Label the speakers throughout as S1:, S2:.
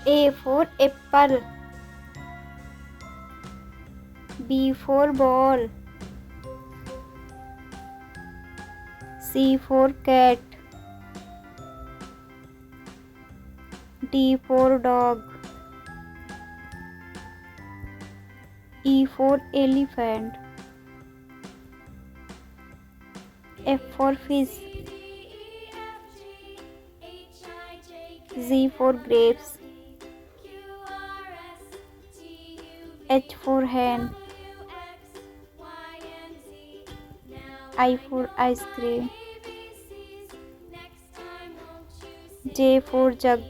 S1: A for apple. B for ball. C for cat. D for dog. E for elephant. F for fish. Z for grapes. H for hen. I for ice cream. J for jug.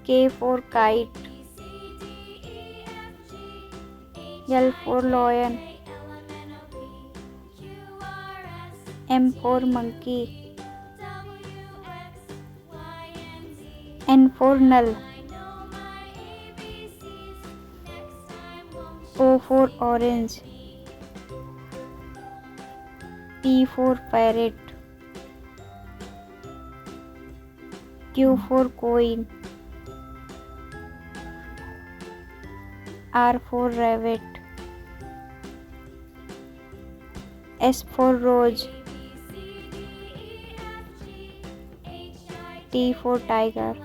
S1: K for kite. L for lion. M for monkey. N for null. O for orange. P for parrot. Q for coin. R for rabbit. S for rose. T for tiger.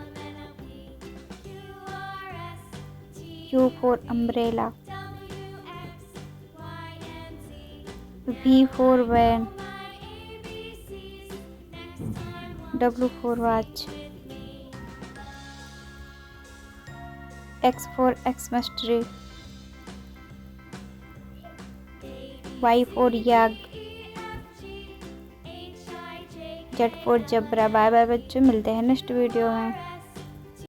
S1: U for umbrella. V for van. W for watch. X for Xmas tree. Y for yak. Z for zebra। Bye bye बच्चों, मिलते हैं next video में।